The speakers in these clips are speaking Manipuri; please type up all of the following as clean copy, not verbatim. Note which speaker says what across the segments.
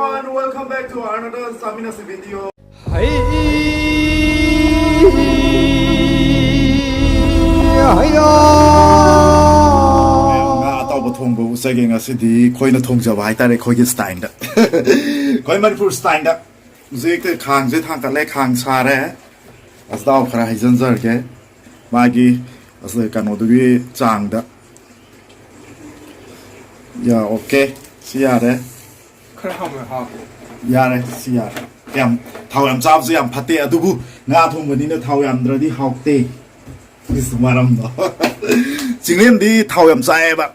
Speaker 1: everyone, welcome back to another Chaminasi video.
Speaker 2: Hey,
Speaker 1: Ataoba Thongba usage ngasidi khoina thongjaba haitare khogi style da. Khoi Manipur style da. Zek khang je thang kale khang sare. Asdaw khara haijan jar ke. Magi asle kano dugi chang da. Yeah, okay. Siare.
Speaker 2: khara ham ha.
Speaker 1: Yare, siare. Yam thau yam chap yam phate adubu nga thongba ni na thau yam dradi haukte. Is maram do. Chingem di thau yam chai ba.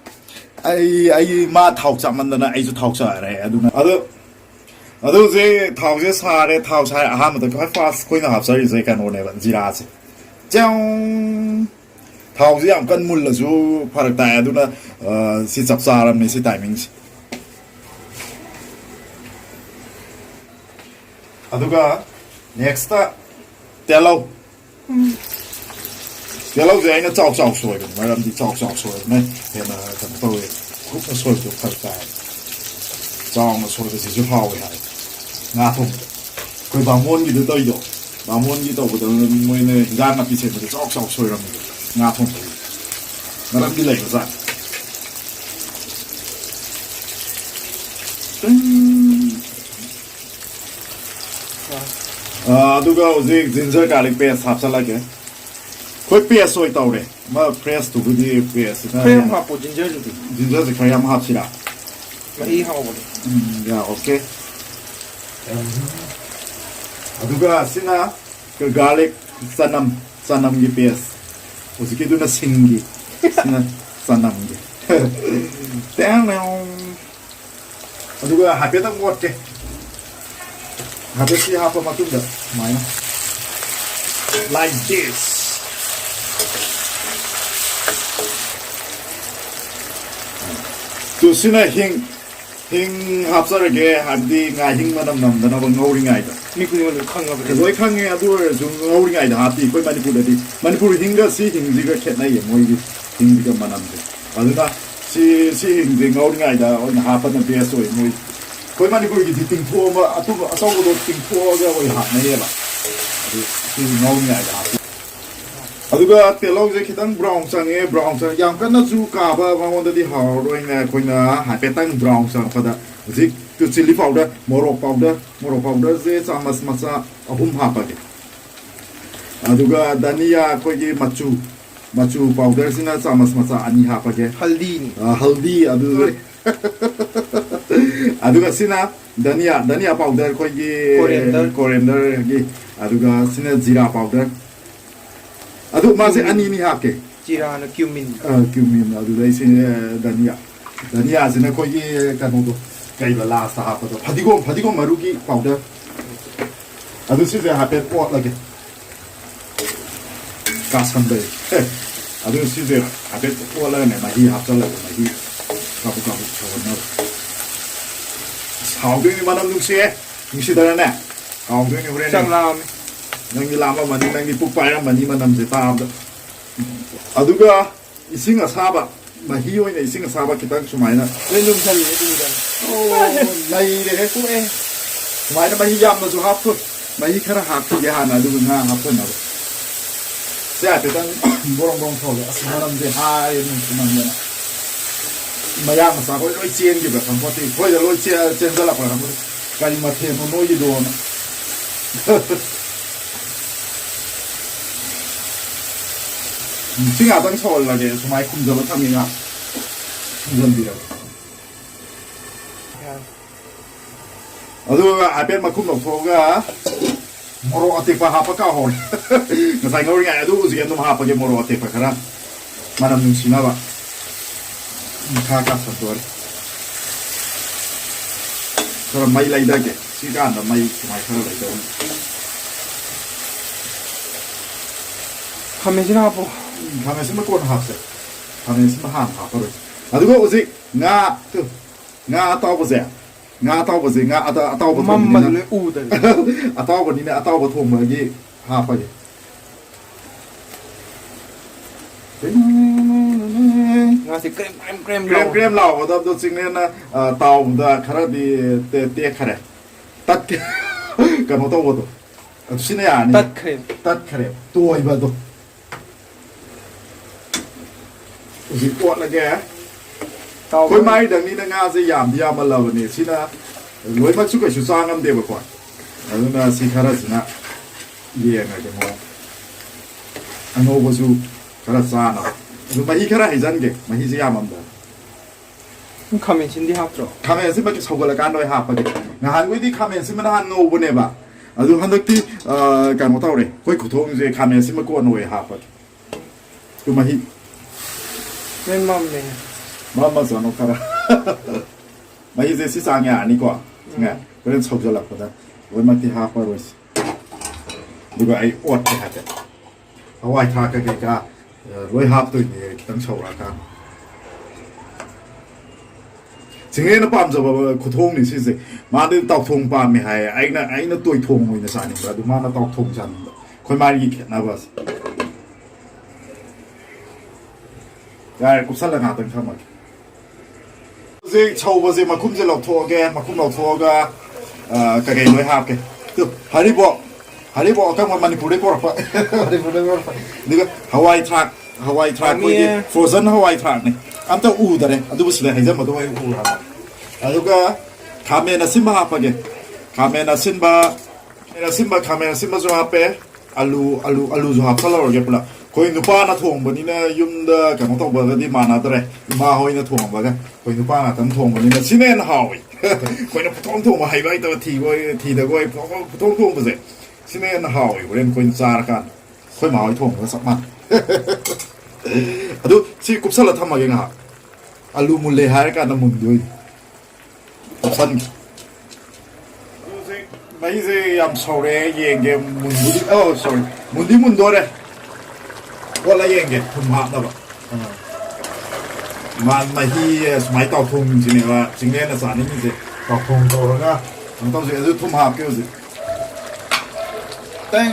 Speaker 1: Ai ma thau chamandana ai chu thau cha re aduna. Ado je thau je sare thau chai aham da kai fast koina hap sari je kan one ba jira che. Chang thau je yam kan mul la chu pharak ta aduna si chap charam ni si timing. Aduga next telo telo je ina chao chao soi ma ram di chao chao soi mai he na kan to e ku na soi to phar ta chao ma soi de ji hao we hai nga thong koi ba mon gi de to yo ba mon gi to bu de moi ne ga na pi che de chao chao soi ram nga thong ma ram di lai za aduga uzik ginger garlic paste hapsala ke koi paste soi tawre ma press to budi paste na
Speaker 2: Cream ha po ginger ju.
Speaker 1: ginger se khayam hapsira
Speaker 2: Ma I ha bo.
Speaker 1: ya okay aduga sina ke garlic sanam gi paste uzik iduna singi sina sanam gi tang aduga hapeta ngot ke habis apa macam dah main like this tu sini hing hapsar ke habdi ngahing manam nam dan abang ngawring ay dah
Speaker 2: Ni ku ni khang ga be.
Speaker 1: Loi khang ye adu jung ngawring ay dah hati koi Manipur hingga si hing jiga khet nai ye moi hing jiga manam de aduna si hing jiga ngawring ay dah on hapan na biasa oi moi koi Manipur gi ting pho ma atu asau go ting pho ga oi ha na ye ba si ngawring ay dah aduga telog je khitang brown sang yam kan na chu ka ba ma di haw roi na koi na ha pe tang brown sang pada zik tu chili powder morok powder je chamas macha ahum ha pa ke aduga dania koi gi machu powder sina chamas macha ani ha pa ke
Speaker 2: Haldi ni.
Speaker 1: haldi adu aduga sina dania powder koi gi coriander gi aduga sina zira powder adu ma se ani ni ha ke
Speaker 2: Jira na cumin.
Speaker 1: cumin adu dai se dania sina koi gi kanu do kai la la sa ha pa do phadigom marugi powder adu se ha pe pot la ke kasam be adu se ha pe pot la ne ma hi ha cha la ma hi ka bu na haoด้วยนี่มันน้ำนุ่งเสียนี่สิเดินแน่หาวด้วยนี่เรื่อง
Speaker 2: Sam lam.
Speaker 1: นั่งยีลามันนั่งยีปุ๊บไปแล้วมันนี่มันน้ำเสียตามด้วยดูก็อีสิ่งอาซาบะมาฮิโอเนี่ยอีสิ่งอาซาบะคิดตั้งสมัยนะ
Speaker 2: Len dum sali ni tu dan.
Speaker 1: โอ้ในเด็กกูเองสมัยนั้นมาฮิยามมาสุฮับทุกมาฮิคาราฮักที่ยานาดูง่าฮับทุกนะเสียไปตั้งบรองโซ่เลยสมัยนั้นเสียหายนี่สมัยนั้นมายามมาสักร้อยเชียนกี่แบบคำพูดที่เขาจะร้อยเชียนจะหลับอะไรคำพูดการมาเทมันน้อยโดนสิ่งอะไรต้องโชว์อะไรสมัยคุณจะมาทำยังไงเรื่องเดียวaduh apel makum no foga moro ate pa hapa ka hol ngasai ngori nga aduh usian tum hapa ke moro ate pa kara manam nung sina ba ka sator kara mai lai da ke si ka na mai kara lai da
Speaker 2: Kame sina ha po.
Speaker 1: kame sima kon hapse kame sima han hapa ro aduh usi nga Ataoba nga Ataoba
Speaker 2: Mamma le u da.
Speaker 1: Ataoba ni na Ataoba Thongba gi ha pa ge
Speaker 2: งาสิเกรมเกรม
Speaker 1: เกรมเกรมเหล่าตัวตัวจริงเนี่ยนะเตาตัวขนาดดีเตี้ยขนาดตัดกันมาตัวตัวชิ้นเนี่ยนี่ตัดเครมตัวอีกตัวสิปวดละแกคนไม่ดังนี้นะงาสิยามที่ยามมาแล้ววันนี้สินะรวยมากชุกกับชุดสร้างกันเดียวก่อนแล้วนะสิคาราสินะเยี่ยงไงกันมั้งอันโน้ก็สู้คาราสานอ่ะดูมาฮีคาราให้จันเกมาฮีสิยามมันเด้อ
Speaker 2: คาเมนชินที่ฮับจ่อ
Speaker 1: คาเมนสิมันจะชกกันการโดยหาปะเกงานวิธีคาเมนสิมันหันโน้บุเนี่ยบ่อะดูฮันดักที่การมาเท่าไรค่อยขุดทงสิคาเมนสิมันก็โน้ยหาปะดูมาฮี
Speaker 2: ไม่มั่มเลย
Speaker 1: มาสอนออกครับมาฮีสิสร้างงานนี่กว่าไงก็เรื่องชกจะหลับก็ได้วันมาที่หาปะรวยดูก็ไอ้อดที่หาแต่เอาไว้ทากันก็รวยหาตัวนี้ตั้งโชว์ละกันสิ่งนี้นะปั๊มจะว่าขุดทงนี่สิมาดูตอกทงปั๊มไม่ให้ไอ้น่ะตัวทงเลยนะสารนี่เราดูมาน่ะตอกทงจันคนมาอีกนะบัสได้กุศลงานตั้งเข้ามาสิชาวบ้านสิมาคุ้มจะหลอกทัวร์แกมาคุ้มหลอกทัวร์ก็กะเกยรวยหาแกตัวฮาริบอกก็มันพูดได้ก็รับนี่ก็ฮาวายทรัคก็ยี่ฟรอเซนฮาวายทรัคนี่อันตัวอูดอะไรอันตัวสิ่งให้จำมาตัวไอ้อูดฮะอันตัวก็คาเมน่าซิมบาฮาปะเกคาเมน่าซิมบาจะฮาเปอาลูจะฮาพลาร์เก็บละคนนุปานาทงบันนี้นะยุมเดกันมาต้องบอกที่มานาตัวเรมาหอยนาทงบ้างคนนุปานาตั้งทงบันนี้นะชิเนนฮาวอีคนนุปทงมาให้ไว้ตัวทีเด็กไว้ทงไปสิชิเนนฮาวอีเรื่องคนซาร์กันคนมาหอยทงก็สักมันดูที่กุศลทำมาอย่างไรอาลูมุลเลหายกันน้ำมุนด้วยกุศลไม่ใช่ยามเช้าเลยยังเกมมุนบุรีsorry มุนด้วยเลยว่าอะไรยังเกมทุ่มหักนะบ่มันไม่ที่สมัยต่อทุ่มจริงๆว่าจริงๆนะสารนี่มีสิต่อทุ่มโตแล้วก็มันต้องเสียทุ่มหักเกี่ยวสิแต่ง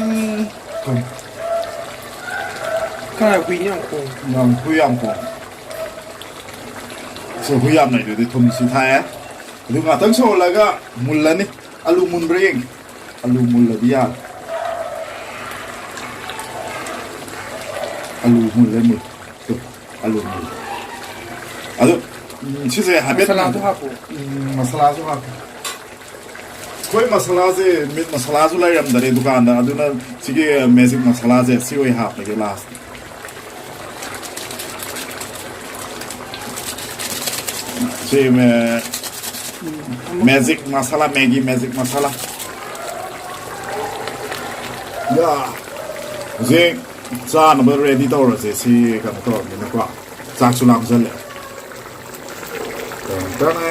Speaker 1: ทุ่ม
Speaker 2: ขนาดวียังคง
Speaker 1: คุยยำคงส่วนคุยยำไหนเดี๋ยวทุ่มสุดท้ายดูงานตั้งโชว์แล้วก็มุนแล้วนี่อาลูมุนเบรกอาลูมุนเลยดิยาอาลูมุนเลยมุนตุ๊อาลูมุนชื่อเสียหายเบ็ด
Speaker 2: มาสลาสุภาพ
Speaker 1: มาสลาสุภาพคุยมาสลาเซ่มิดมาสลาสุเลยยังได้ดูกันนะดูนะสิ่งเมซิกมาสลาเซ่ซิวให้หาไปกันลาสสิ่งMagic masala Maggi magic masala ya zing za na ba ready to ra se si ka to ni na kwa za chu lam zale ta na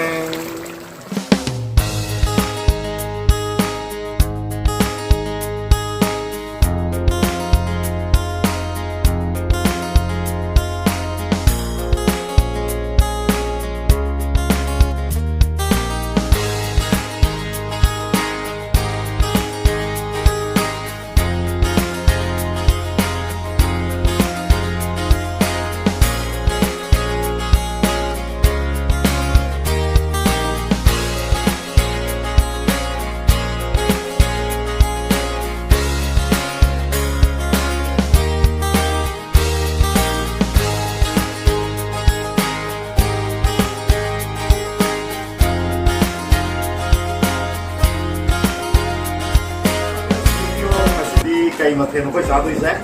Speaker 1: cây mà thêm nó có sao tôi sẽ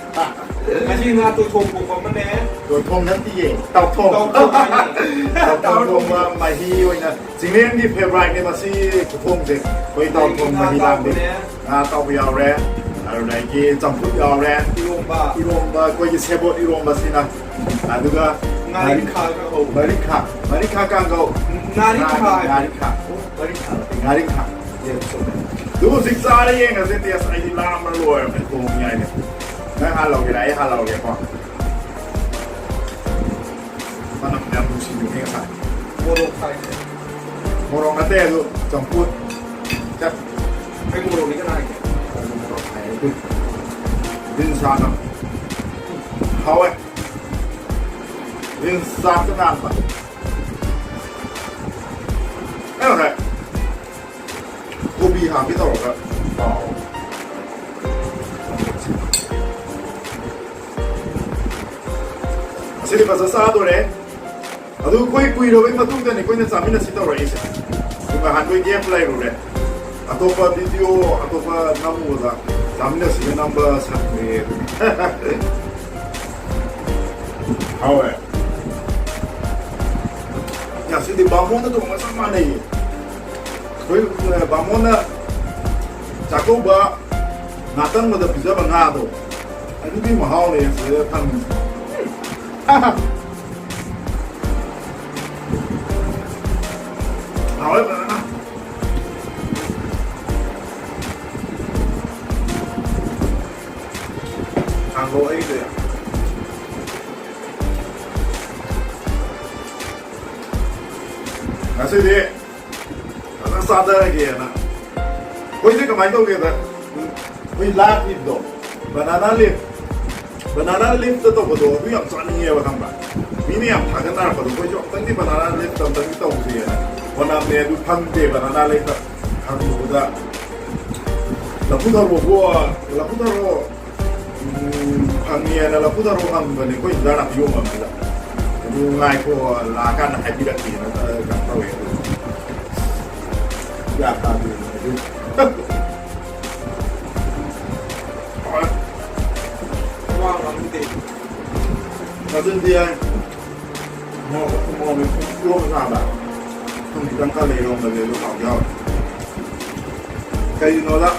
Speaker 2: mà chỉ là tôi thùng của con bé
Speaker 1: rồi thùngนั้นที่tàu thùng mà hi vậy nèสิ่งนี้นี่เพลย์ไรเนี่ยมาสิthùngสิไปเตาthùngมาที่ร้านดิเตาไปเอาแร่อะไรกี่จำพูดเอาแร่อีโรมบาก็ยิ่งเซบอีโรมบาสินะดูก็
Speaker 2: นาริคาก็โอ้
Speaker 1: นาริคากันก็
Speaker 2: นาริคา
Speaker 1: ดูสิ่งสารยังไงเส้นเดียสไอที่ลามมันรวยเป็นโกงใหญ่เนี่ยนั่นฮาเราอยู่ไหนฮาเราเนี่ยก่อนมันนำดูสิ่งอยู่ที่ไหน
Speaker 2: โมโรไทย
Speaker 1: โมโรนาเต้ดูจงพูดจะ
Speaker 2: ไอ้โมโรนี่ก็ได้
Speaker 1: โมโรไทยดินชาเนาะเขา rin sa kenapa oke kopi habis tau kan sini pas satu deh aduh koi lo ini tuh kan koi nih sambil nasi tau reis cuma handoi game play lo deh Ataoba video Ataoba namu lah sambil nasi number sampai Awe. Ya sih di Bamon itu macam mana ya? Kau Bamon na Ataoba natang ada bisa bangado. Itu di mahal nih saya kan. Awe mana? Anggo itu ya. Nasi dia, anak sadar lagi ya nak. Kau ini kemana tu kita? Kau lat itu, banana leaf tu tu betul. Kau yang cakap ni apa kamu? Ini yang pakai nak betul. Kau cakap tadi banana leaf tu tadi tahu sih ya. Kau nak ni tu pande banana leaf tu, kamu sudah. Lalu taruh panggil lalu taruh kamu ni. Kau jangan nak biom kamu. Ngay ko lakan ay bilaki na gagawin. Yata din.
Speaker 2: Wow, ang hindi.
Speaker 1: Kasi dia mo na ba. Kung di kang kalero malelo ka. Kaya no la.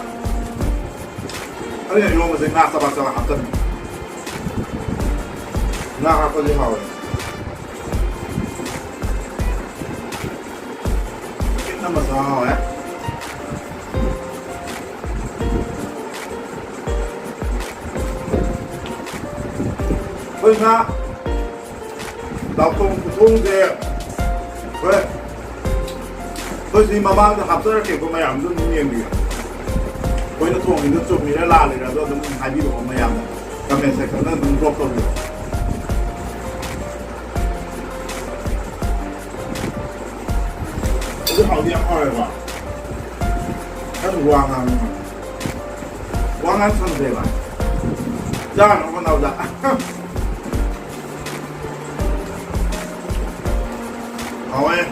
Speaker 1: Ano yung mo sa nasa ba sa hatan. Nakakalihaw. Masalah ya. Benar. Langsung dia. Terus mama tu habis ke kau mayam tu ni dia. Kau itu tuang itu cuma ni lah le, tu tu habis kau mayam. Kami sekarang tu drop tu.这好厉害吧？它是王安嘛？王安成对吧？这样我脑子。好哎。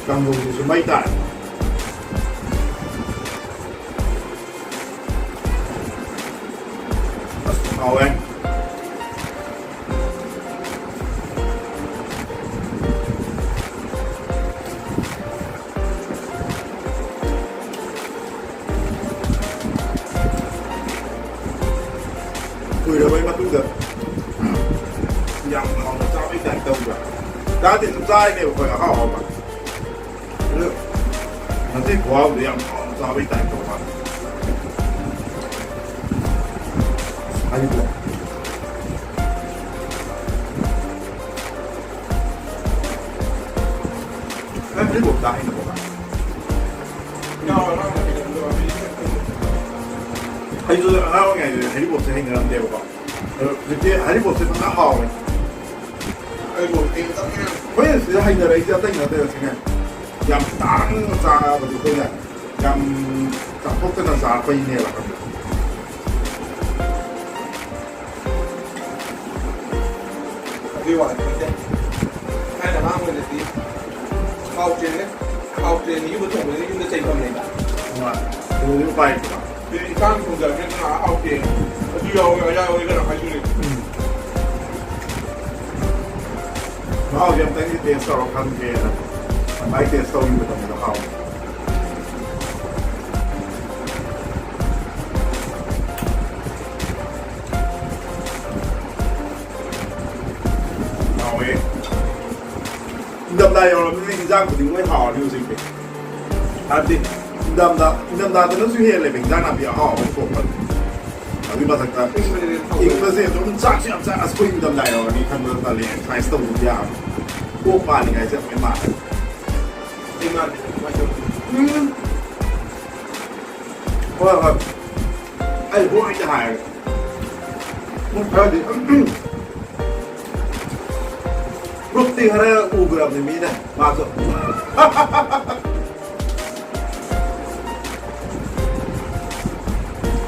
Speaker 1: 刚刚就是没带。好哎。Người đó mới bắt đúng được. Nhằm họ là sao biết thành công rồi. Đã thì sai đều phải là họ mà. Được. Nó thích quá thì nhằm họ là sao biết thành công mà. Hay quá. Em biết một đại là một bạn.
Speaker 2: Nhau nó phải được rồi.
Speaker 1: Hay rồi nào ngày thì 해리포터 행을 한대요 봐. 그때 해리포터는 나하고.
Speaker 2: Một tiếng tao nghe.
Speaker 1: Vậy thì hay là đấy ra tay nữa thế này. Yam tăng ra vào cái này. Yam tập tốt cái ra phải nhẹ là không.
Speaker 2: Đi vào đây. Hay là 30 là tí. Khao trên những bữa thủng này những cái chạy cầm này.
Speaker 1: Đúng rồi. Từ phải.
Speaker 2: Thì sang cùng giờ cái là khao trên. Đi đâu cái là phải du lịch.
Speaker 1: Nó giờ tới cái tiền sau không kia là mấy tiền sau như vậy nó không. Rồi. Đâm đây rồi mình ra của tiếng mới họ điều gì vậy? À đi. Đâm ra nó xuất hiện là mình ra làm việc họ với cổ phần. Tapi masa kita investasi itu mencaci asing dalam daerah ini kan berkali kali setahun dia, apa ni guys memang.
Speaker 2: Dengan macam
Speaker 1: Well, I want to hire. Rupti hara ugrab ni mina maso.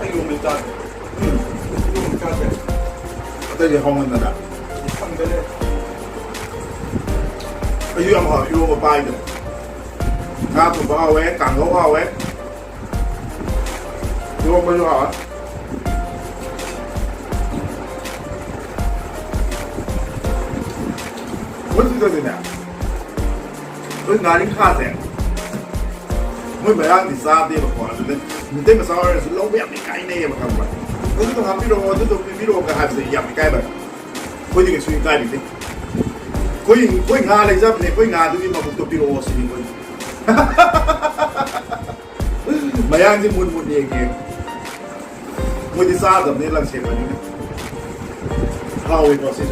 Speaker 2: Ay yung milta. Yung milta.
Speaker 1: Ito yung hongan na na.
Speaker 2: Ang galing.
Speaker 1: Ay yung mga yung mga bayan. Kato ba awe, kango awe. Yung mga yung awe. What's it doing now? Tôi ngài đến khá rẻ. Mới mới ăn thì xa đi mà còn mình thấy mà sao rồi lâu bẹt cái này mà không vậy. Tôi tôi làm video cái hai gì nhập cái vậy. Tôi những cái suy cái gì. Tôi ngà lấy ra này tôi ngà tôi đi mà tôi video xin tôi. Mới ăn thì muốn đi cái. Mới đi xa rồi nên làm gì vậy? How it was it?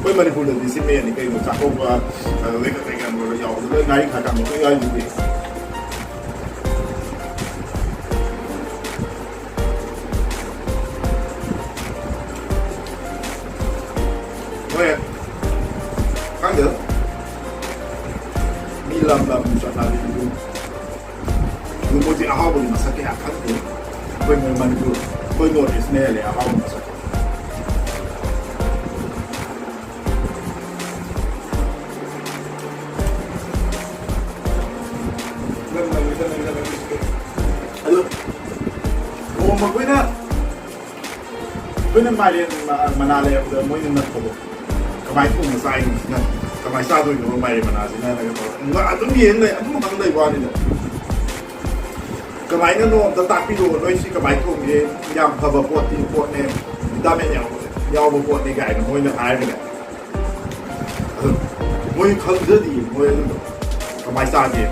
Speaker 1: Với Manipur thì xin mẹ thì cái một chắc không lấy cái người giàu lấy ngay khả năng một cái gì vậy. Vậy, căng được. Mi làm chuyện nào đi luôn. Người mua gì áo body mà sao cái hạt căng được. Với người Manipur, với người Israel là áo mà sao. When I did Manale of the morning of my phone was I my son will my Manasi. I don't mean I don't know they wanted it. Come I don't know the Tapido, no sick of my home, young cover 14 port name, Damien, Yellow port the guy, and when I read it. When you come to the my son did.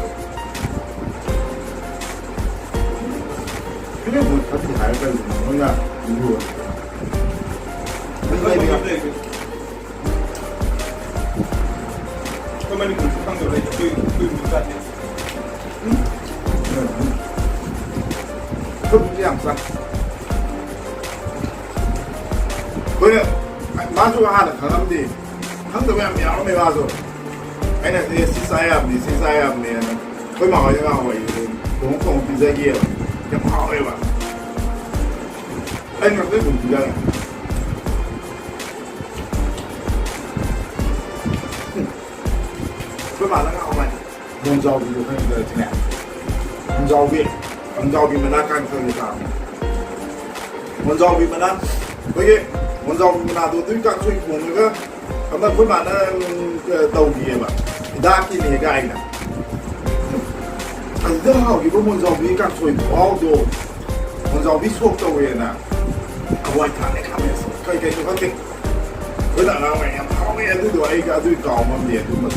Speaker 1: You know what the higher than you.
Speaker 2: Come on, come to the
Speaker 1: Không làm sao. Bây giờ má chú hai là khám đi, khám tụi em méo mày bao rồi. Cái này thì xí sai em này, bây mà hỏi nhau vậy, cũng không bị dây kia, cái hỏi vậy. Anh gặp cái vùng gì đây? Các bạn đang học này, môn giàu thì được hay là thế nào? Môn giàu vì mình đang căng thẳng sao? Môn giàu vì mình đang, vậy môn giàu vì mình đang tôi căng suy cuồng nữa. Cảm ơn các bạn đã đầu gì mà, đa kỳ này cái này. Anh rất hào vì có môn giàu vì căng suy cuồng rồi, môn giàu vì suốt đầu vậy nè. Quay thẳng cái camera, cái nó có tiếng. Với lại là mày em không nghe tôi đuổi cái tôi cò mà để tôi mà.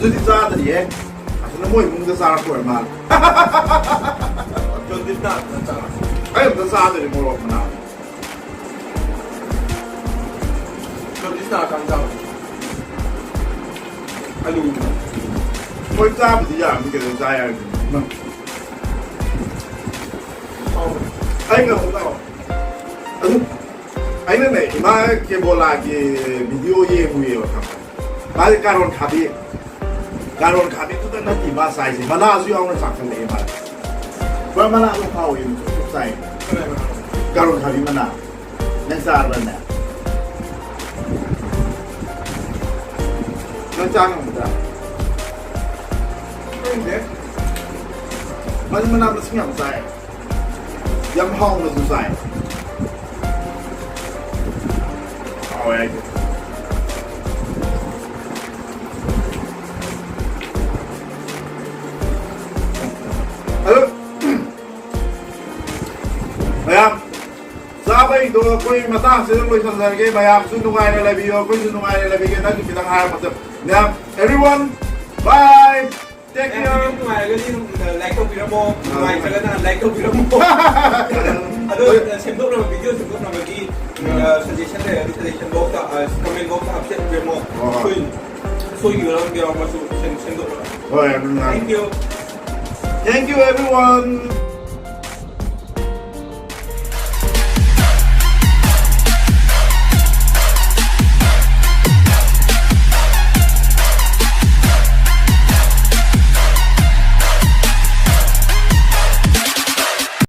Speaker 1: Tôi đi ra thì gì? Nó mua cũng ra ra rồi mà.
Speaker 2: Cho đi ra.
Speaker 1: Ai cũng ra thì mua rồi mà.
Speaker 2: Cho đi ra càng giàu. Ai luôn.
Speaker 1: Tôi ra thì giờ mình cái ra à. Anh không đâu. Anh này mà cái bộ là cái video gì mua rồi không? Mà cái caron khabi tu na ti ba sai si mana su yang na sak le ba ba mana lo phao yin tu sai caron khabi mana na sa ra na na cha no da
Speaker 2: Đấy.
Speaker 1: mana sing yang sai yam hong na su sai ai Bayam, sabi do koy mata sila koy sansan kay bayam sunungai na labi yo koy sunungai na labi kay na kitang haya matab. Bayam, everyone, bye. Take care.
Speaker 2: Ngoài cái gì like không video ngoài cái là like không video. Aduh, xem tốt rồi video xem tốt rồi đi. suggestion there, suggestion box, comment box, upset more. So you know, we are much.
Speaker 1: Thank you. Thank you, everyone.